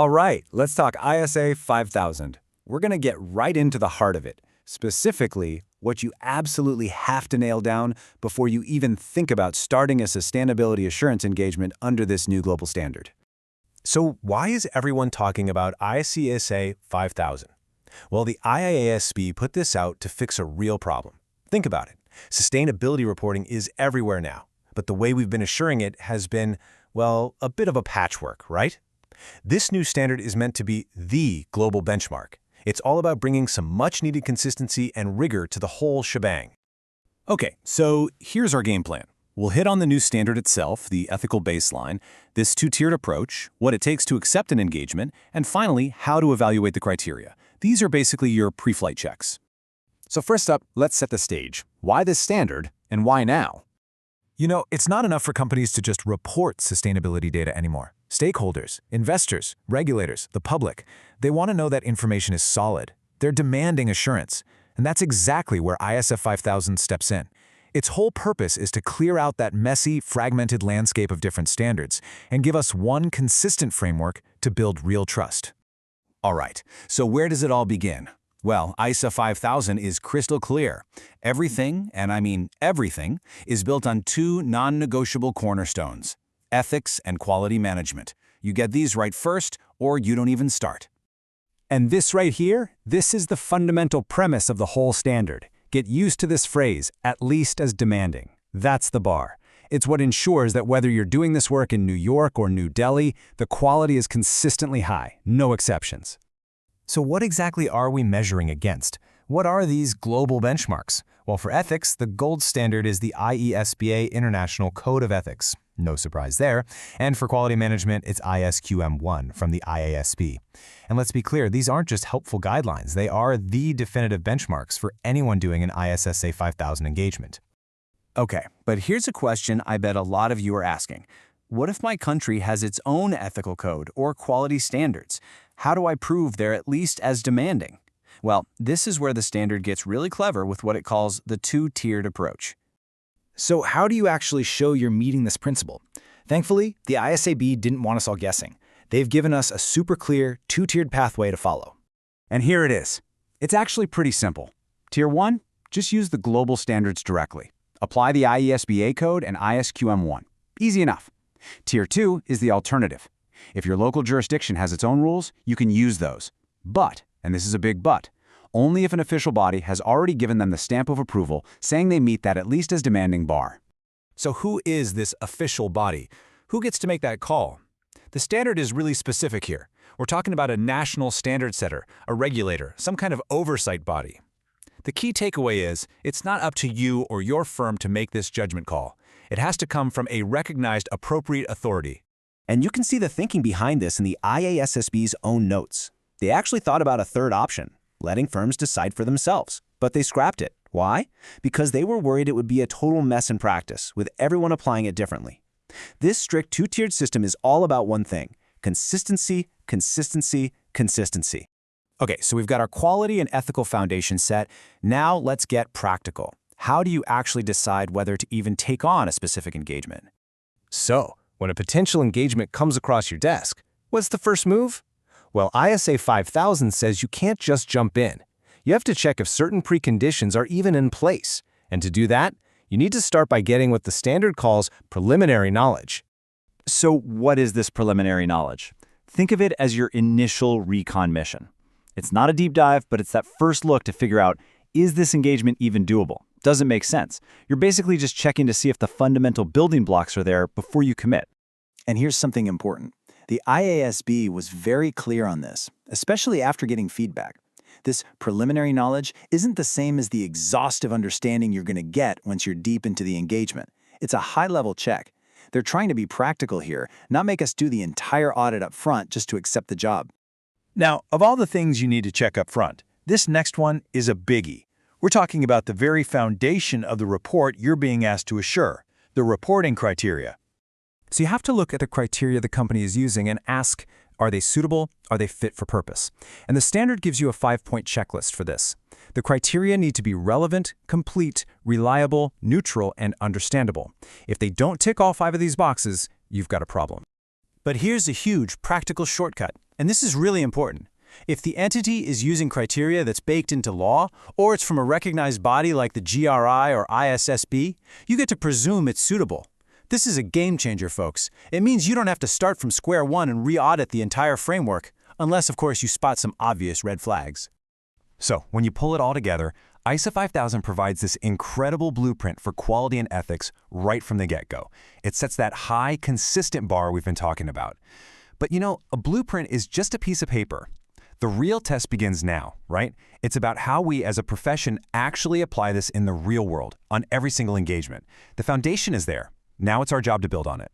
All right, let's talk ISA 5000. We're going to get right into the heart of it, specifically what you absolutely have to nail down before you even think about starting a sustainability assurance engagement under this new global standard. So why is everyone talking about ISSA 5000? Well, the IASB put this out to fix a real problem. Think about it. Sustainability reporting is everywhere now, but the way we've been assuring it has been, well, a bit of a patchwork, right? This new standard is meant to be the global benchmark. It's all about bringing some much-needed consistency and rigor to the whole shebang. Okay, so here's our game plan. We'll hit on the new standard itself, the ethical baseline, this two-tiered approach, what it takes to accept an engagement, and finally, how to evaluate the criteria. These are basically your pre-flight checks. So first up, let's set the stage. Why this standard, and why now? You know, it's not enough for companies to just report sustainability data anymore. Stakeholders, investors, regulators, the public, they want to know that information is solid. They're demanding assurance. And that's exactly where ISA 5000 steps in. Its whole purpose is to clear out that messy, fragmented landscape of different standards and give us one consistent framework to build real trust. All right, so where does it all begin? Well, ISA 5000 is crystal clear. Everything, and I mean everything, is built on two non-negotiable cornerstones: ethics and quality management. You get these right first, or you don't even start. And this right here, this is the fundamental premise of the whole standard. Get used to this phrase, at least as demanding. That's the bar. It's what ensures that whether you're doing this work in New York or New Delhi, the quality is consistently high, no exceptions. So what exactly are we measuring against? What are these global benchmarks? Well, for ethics, the gold standard is the IESBA International Code of Ethics. No surprise there. And for quality management, it's ISQM1 from the IASB. And let's be clear, these aren't just helpful guidelines. They are the definitive benchmarks for anyone doing an ISSA 5000 engagement. Okay, but here's a question I bet a lot of you are asking. What if my country has its own ethical code or quality standards? How do I prove they're at least as demanding? Well, this is where the standard gets really clever with what it calls the two-tiered approach. So how do you actually show you're meeting this principle? Thankfully, the ISAB didn't want us all guessing. They've given us a super clear, two-tiered pathway to follow. And here it is. It's actually pretty simple. Tier 1, just use the global standards directly. Apply the IESBA Code and ISQM1. Easy enough. Tier 2 is the alternative. If your local jurisdiction has its own rules, you can use those. But, and this is a big but, only if an official body has already given them the stamp of approval saying they meet that at least as demanding bar. So who is this official body? Who gets to make that call? The standard is really specific here. We're talking about a national standard setter, a regulator, some kind of oversight body. The key takeaway is, it's not up to you or your firm to make this judgment call. It has to come from a recognized appropriate authority. And you can see the thinking behind this in the IASSB's own notes. They actually thought about a third option, letting firms decide for themselves, but they scrapped it. Why? Because they were worried it would be a total mess in practice, with everyone applying it differently. This strict two-tiered system is all about one thing: consistency, consistency, consistency. Okay, so we've got our quality and ethical foundation set. Now let's get practical. How do you actually decide whether to even take on a specific engagement? So, when a potential engagement comes across your desk, what's the first move? Well, ISA 5000 says you can't just jump in. You have to check if certain preconditions are even in place. And to do that, you need to start by getting what the standard calls preliminary knowledge. So what is this preliminary knowledge? Think of it as your initial recon mission. It's not a deep dive, but it's that first look to figure out, is this engagement even doable? Does it make sense? You're basically just checking to see if the fundamental building blocks are there before you commit. And here's something important. The IASB was very clear on this, especially after getting feedback. This preliminary knowledge isn't the same as the exhaustive understanding you're going to get once you're deep into the engagement. It's a high-level check. They're trying to be practical here, not make us do the entire audit up front just to accept the job. Now, of all the things you need to check up front, this next one is a biggie. We're talking about the very foundation of the report you're being asked to assure, the reporting criteria. So you have to look at the criteria the company is using and ask, are they suitable? Are they fit for purpose? And the standard gives you a 5-point checklist for this. The criteria need to be relevant, complete, reliable, neutral, and understandable. If they don't tick all 5 of these boxes, you've got a problem. But here's a huge practical shortcut, And this is really important. If the entity is using criteria that's baked into law, or it's from a recognized body like the GRI or ISSB, you get to presume it's suitable. This is a game changer, folks. It means you don't have to start from square one and re-audit the entire framework, unless, of course, you spot some obvious red flags. So, when you pull it all together, ISA 5000 provides this incredible blueprint for quality and ethics right from the get-go. It sets that high, consistent bar we've been talking about. But you know, a blueprint is just a piece of paper. The real test begins now, right? It's about how we as a profession actually apply this in the real world, on every single engagement. The foundation is there. Now it's our job to build on it.